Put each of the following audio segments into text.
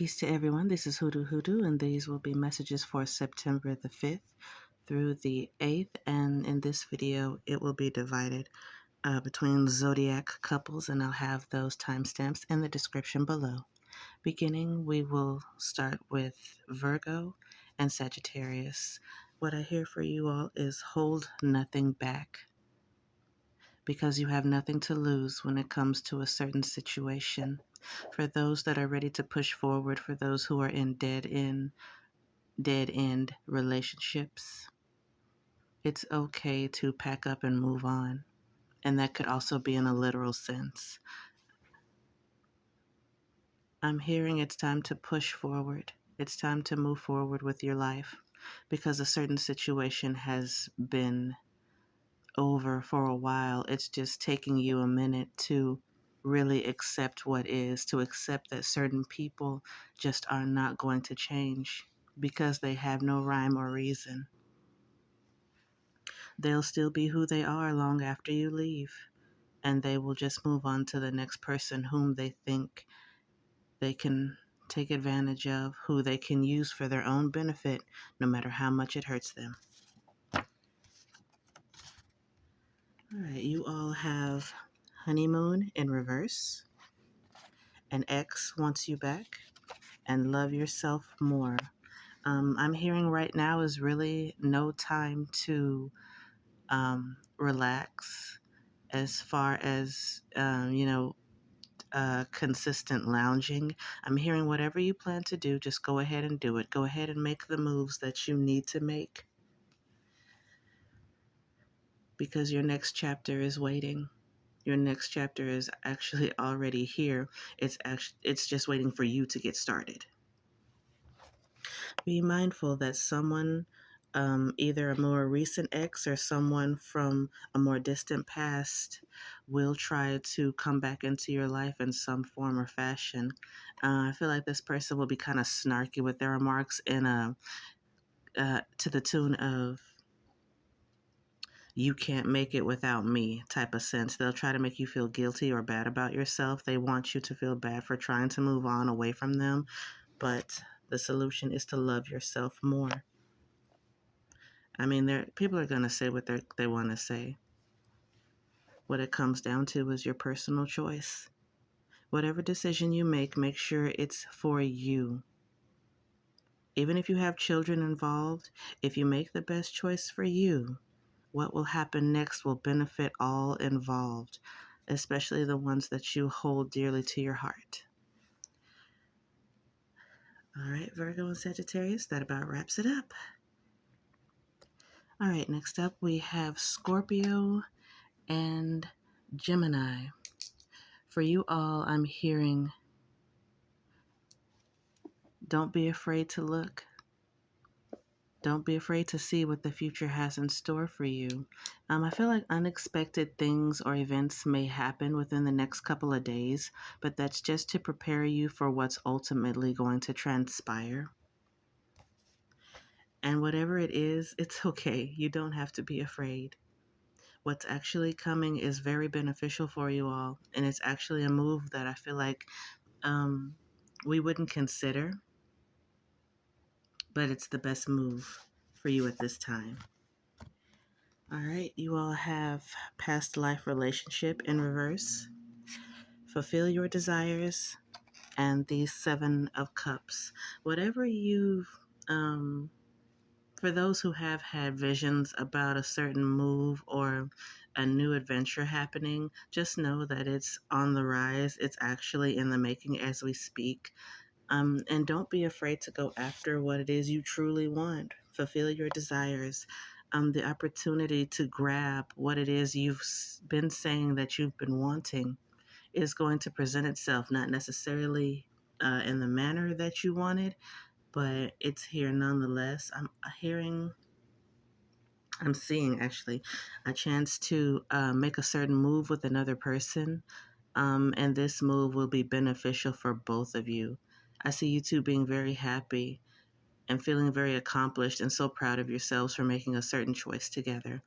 Peace to everyone. This is Who.Do.Hoodoo, and these will be messages for September the 5th through the 8th. And in this video, it will be divided between Zodiac couples, and I'll have those timestamps in the description below. Beginning, we will start with Virgo and Sagittarius. What I hear for you all is hold nothing back, because you have nothing to lose when it comes to a certain situation. For those that are ready to push forward, for those who are in dead end relationships, it's okay to pack up and move on. And that could also be in a literal sense. I'm hearing it's time to push forward. It's time to move forward with your life, because a certain situation has been over for a while. It's just taking you a minute to really accept what is, to accept that certain people just are not going to change because they have no rhyme or reason. They'll still be who they are long after you leave, and they will just move on to the next person whom they think they can take advantage of, who they can use for their own benefit, no matter how much it hurts them. All right, you all have honeymoon in reverse. An ex wants you back, and love yourself more. I'm hearing right now is really no time to relax as far as, consistent lounging. I'm hearing whatever you plan to do, just go ahead and do it. Go ahead and make the moves that you need to make, because your next chapter is waiting. Your next chapter is actually already here. It's just waiting for you to get started. Be mindful that someone, either a more recent ex or someone from a more distant past, will try to come back into your life in some form or fashion. I feel like this person will be kind of snarky with their remarks to the tune of, "You can't make it without me" type of sense. They'll try to make you feel guilty or bad about yourself. They want you to feel bad for trying to move on away from them, but the solution is to love yourself more. I mean, people are going to say what they want to say. What it comes down to is your personal choice. Whatever decision you make sure it's for you. Even if you have children involved, if you make the best choice for you, what will happen next will benefit all involved, especially the ones that you hold dearly to your heart. All right, Virgo and Sagittarius, that about wraps it up. All right, next up we have Scorpio and Gemini. For you all, I'm hearing, don't be afraid to look. Don't be afraid to see what the future has in store for you. I feel like unexpected things or events may happen within the next couple of days, but that's just to prepare you for what's ultimately going to transpire. And whatever it is, it's okay. You don't have to be afraid. What's actually coming is very beneficial for you all, and it's actually a move that I feel like we wouldn't consider, but it's the best move for you at this time. All right, you all have past life relationship in reverse. Fulfill your desires, and the 7 of Cups. Whatever you've, for those who have had visions about a certain move or a new adventure happening, just know that it's on the rise. It's actually in the making as we speak. And don't be afraid to go after what it is you truly want. Fulfill your desires. The opportunity to grab what it is you've been saying that you've been wanting is going to present itself, not necessarily in the manner that you wanted, but it's here nonetheless. I'm seeing actually a chance to make a certain move with another person, and this move will be beneficial for both of you. I see you two being very happy and feeling very accomplished and so proud of yourselves for making a certain choice together.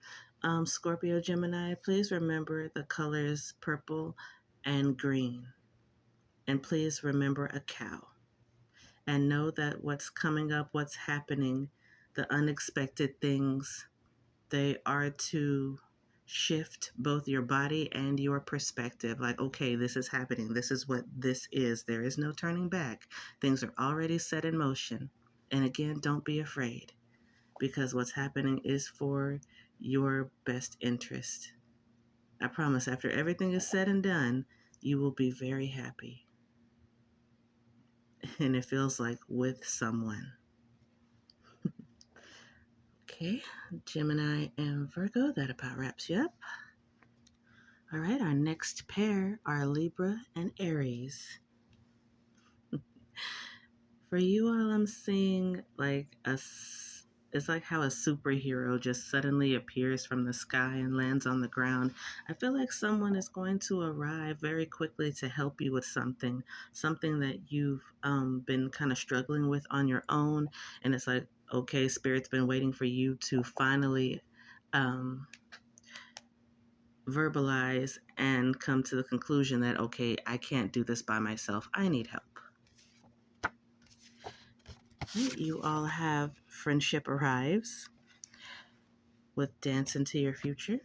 Scorpio, Gemini, please remember the colors purple and green. And please remember a cow. and know that what's coming up, what's happening, the unexpected things, they are to shift both your body and your perspective. Like, okay, this is happening. This is what this is. There is no turning back. Things are already set in motion. And again, don't be afraid, because what's happening is for your best interest. I promise, after everything is said and done, you will be very happy. And it feels like with someone. Okay, Gemini and Virgo, that about wraps you up. All right, our next pair are Libra and Aries. For you all, I'm seeing like it's like how a superhero just suddenly appears from the sky and lands on the ground. I feel like someone is going to arrive very quickly to help you with something that you've been kind of struggling with on your own. And it's like, okay, Spirit's been waiting for you to finally um, verbalize and come to the conclusion that, okay, I can't do this by myself. I need help. You all have Friendship Arrives with Dance into Your Future,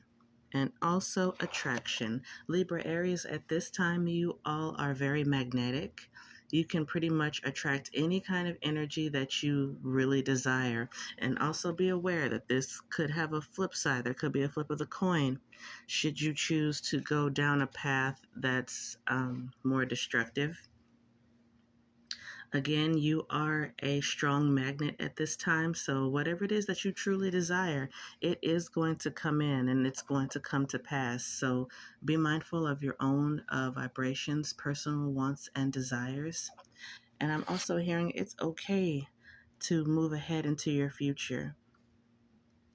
and also Attraction. Libra Aries, at this time, you all are very magnetic. You can pretty much attract any kind of energy that you really desire. And also be aware that this could have a flip side. There could be a flip of the coin should you choose to go down a path that's more destructive. Again, you are a strong magnet at this time, so whatever it is that you truly desire, it is going to come in and it's going to come to pass. So be mindful of your own vibrations, personal wants, and desires. And I'm also hearing it's okay to move ahead into your future.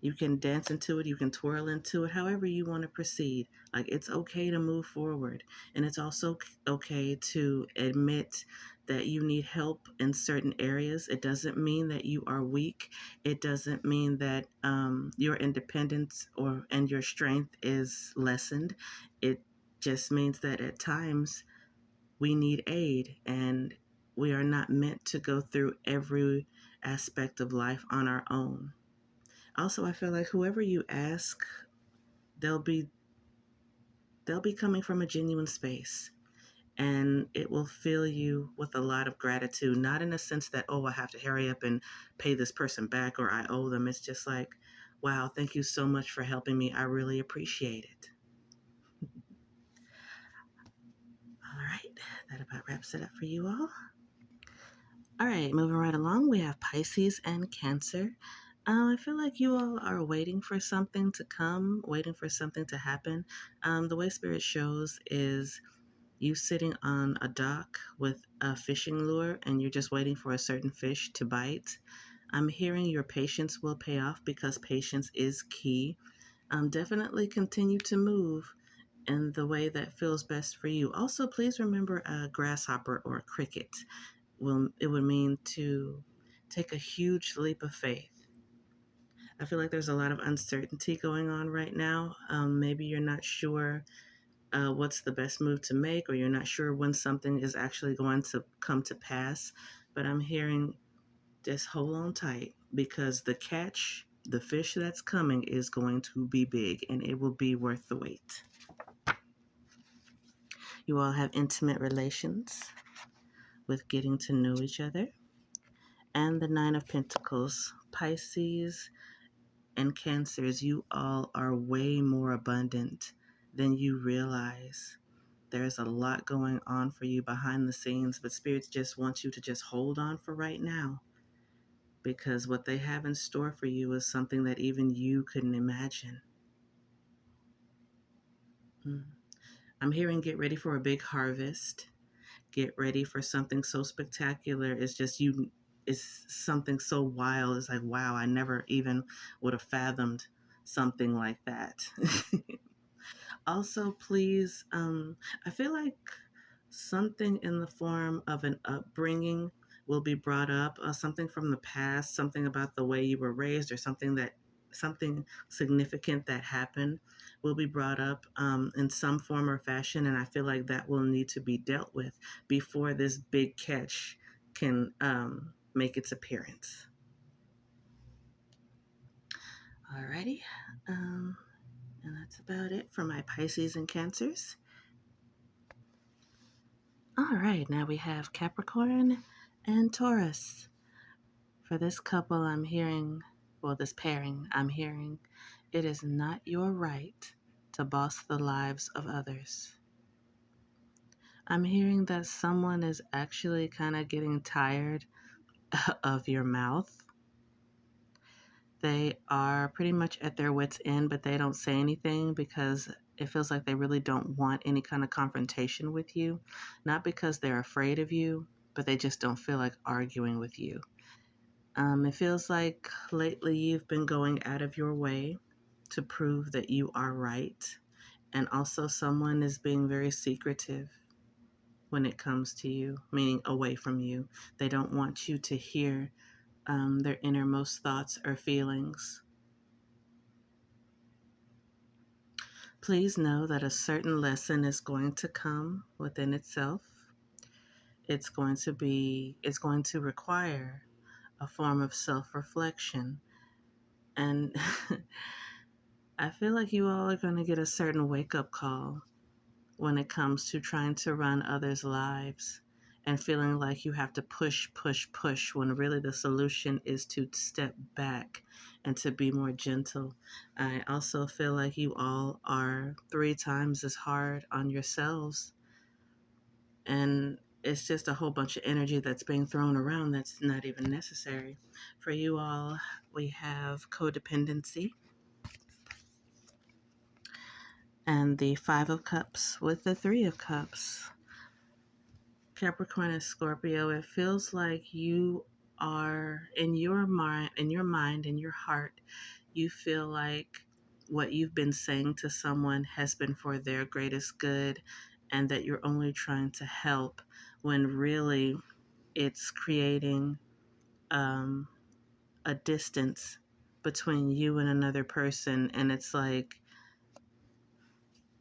You can dance into it, you can twirl into it, however you want to proceed. Like, it's okay to move forward. And it's also okay to admit that you need help in certain areas. It doesn't mean that you are weak. It doesn't mean that your independence and your strength is lessened. It just means that at times we need aid, and we are not meant to go through every aspect of life on our own. Also, I feel like whoever you ask, they'll be coming from a genuine space, and it will fill you with a lot of gratitude, not in a sense that, oh, I have to hurry up and pay this person back or I owe them. It's just like, wow, thank you so much for helping me. I really appreciate it. All right, that about wraps it up for you all. All right, moving right along, we have Pisces and Cancer. I feel like you all are waiting for something to come, waiting for something to happen. The way Spirit shows is you sitting on a dock with a fishing lure and you're just waiting for a certain fish to bite. I'm hearing your patience will pay off because patience is key. Definitely continue to move in the way that feels best for you. Also, please remember a grasshopper or a cricket. It would mean to take a huge leap of faith. I feel like there's a lot of uncertainty going on right now. Maybe you're not sure what's the best move to make, or you're not sure when something is actually going to come to pass. But I'm hearing just hold on tight, because the fish that's coming, is going to be big and it will be worth the wait. You all have intimate relations with getting to know each other. And the Nine of Pentacles, Pisces and Cancers, you all are way more abundant than you realize. There's a lot going on for you behind the scenes, but spirits just want you to just hold on for right now, because what they have in store for you is something that even you couldn't imagine. I'm hearing get ready for a big harvest. Get ready for something so spectacular. It's something so wild. It's like, wow, I never even would have fathomed something like that. Also, please, I feel like something in the form of an upbringing will be brought up, something from the past, something about the way you were raised, or something significant that happened will be brought up in some form or fashion, and I feel like that will need to be dealt with before this big catch can make its appearance. Alrighty. And that's about it for my Pisces and Cancers. All right, now we have Capricorn and Taurus. For this couple, I'm hearing, well, this pairing, I'm hearing, it is not your right to boss the lives of others. I'm hearing that someone is actually kind of getting tired of your mouth. They are pretty much at their wits' end, but they don't say anything because it feels like they really don't want any kind of confrontation with you. Not because they're afraid of you, but they just don't feel like arguing with you. It feels like lately you've been going out of your way to prove that you are right. And also, someone is being very secretive when it comes to you, meaning away from you. They don't want you to hear their innermost thoughts or feelings. Please know that a certain lesson is going to come within itself. It's going to require a form of self-reflection. And I feel like you all are going to get a certain wake-up call when it comes to trying to run others' lives and feeling like you have to push, push, push when really the solution is to step back and to be more gentle. I also feel like you all are 3 times as hard on yourselves, and it's just a whole bunch of energy that's being thrown around that's not even necessary. For you all, we have codependency and the 5 of Cups with the 3 of Cups. Capricorn and Scorpio, it feels like you are in your mind, in your heart, you feel like what you've been saying to someone has been for their greatest good and that you're only trying to help when really it's creating a distance between you and another person, and it's like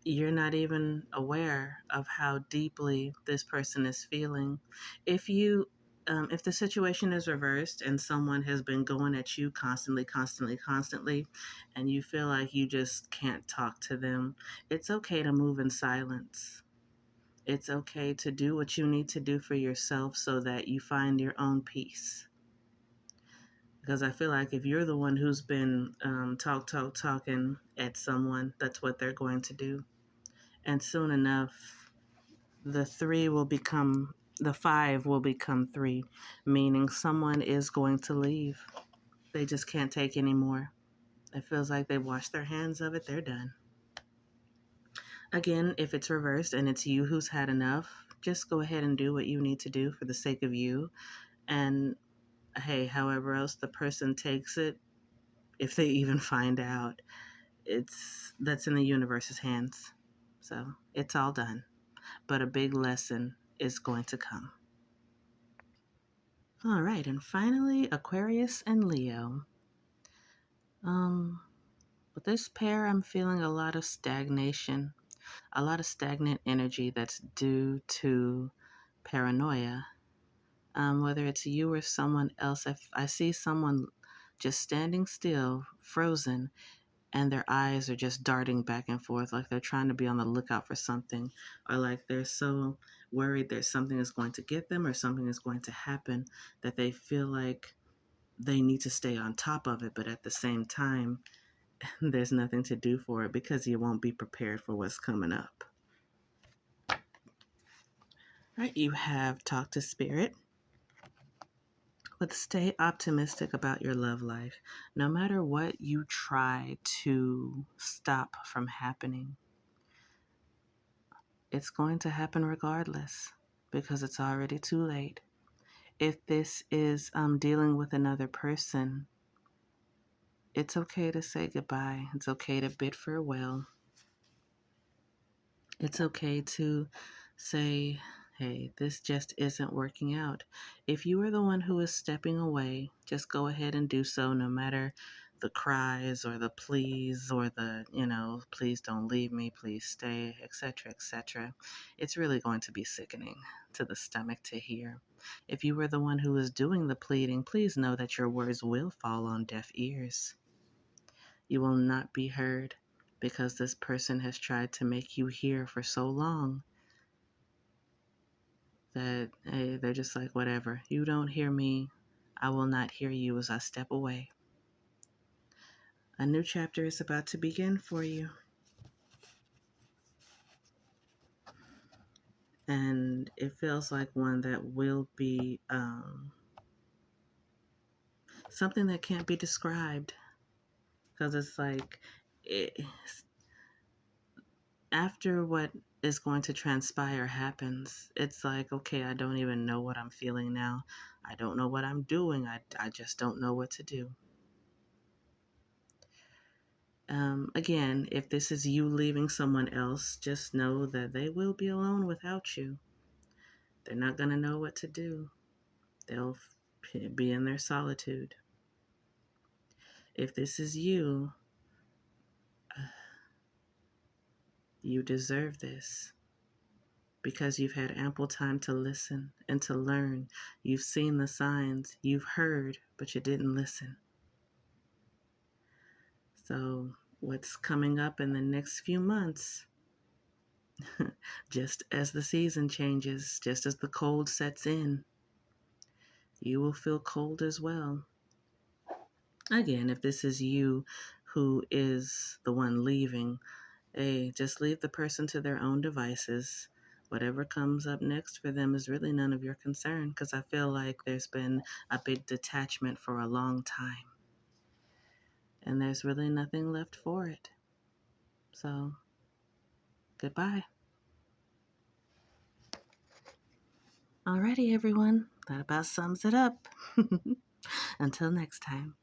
you're not even aware of how deeply this person is feeling. If the situation is reversed and someone has been going at you constantly, and you feel like you just can't talk to them, it's okay to move in silence. It's okay to do what you need to do for yourself so that you find your own peace. Because I feel like if you're the one who's been talking at someone, that's what they're going to do. And soon enough, the 5 will become 3, meaning someone is going to leave. They just can't take anymore. It feels like they washed their hands of it. They're done. Again, if it's reversed and it's you who's had enough, just go ahead and do what you need to do for the sake of you. And hey, however else the person takes it, if they even find out, that's in the universe's hands. So it's all done. But a big lesson is going to come. All right, and finally, Aquarius and Leo. With this pair, I'm feeling a lot of stagnation, a lot of stagnant energy that's due to paranoia. Whether it's you or someone else, if I see someone just standing still, frozen, and their eyes are just darting back and forth like they're trying to be on the lookout for something, or like they're so worried that something is going to get them or something is going to happen that they feel like they need to stay on top of it, but at the same time there's nothing to do for it because you won't be prepared for what's coming up. Right, you have Talk to Spirit. But stay optimistic about your love life. No matter what you try to stop from happening, it's going to happen regardless because it's already too late. If this is dealing with another person, it's okay to say goodbye. It's okay to bid farewell. It's okay to say, hey, this just isn't working out. If you are the one who is stepping away, just go ahead and do so, no matter the cries or the pleas or the, please don't leave me, please stay, etc., etc. It's really going to be sickening to the stomach to hear. If you were the one who was doing the pleading, please know that your words will fall on deaf ears. You will not be heard because this person has tried to make you hear for so long that, hey, they're just like, whatever. You don't hear me, I will not hear you as I step away. A new chapter is about to begin for you. And it feels like one that will be something that can't be described. Because it's like, after what is going to transpire happens, it's like, okay, I don't even know what I'm feeling now. I don't know what I'm doing. I just don't know what to do. Again, if this is you leaving someone else, just know that they will be alone without you. They're not going to know what to do. They'll be in their solitude. If this is you, you deserve this because you've had ample time to listen and to learn. You've seen the signs, you've heard, but you didn't listen. So what's coming up in the next few months, just as the season changes, just as the cold sets in, you will feel cold as well. Again, if this is you who is the one leaving, hey, just leave the person to their own devices. Whatever comes up next for them is really none of your concern, because I feel like there's been a big detachment for a long time. And there's really nothing left for it. So, goodbye. Alrighty, everyone. That about sums it up. Until next time.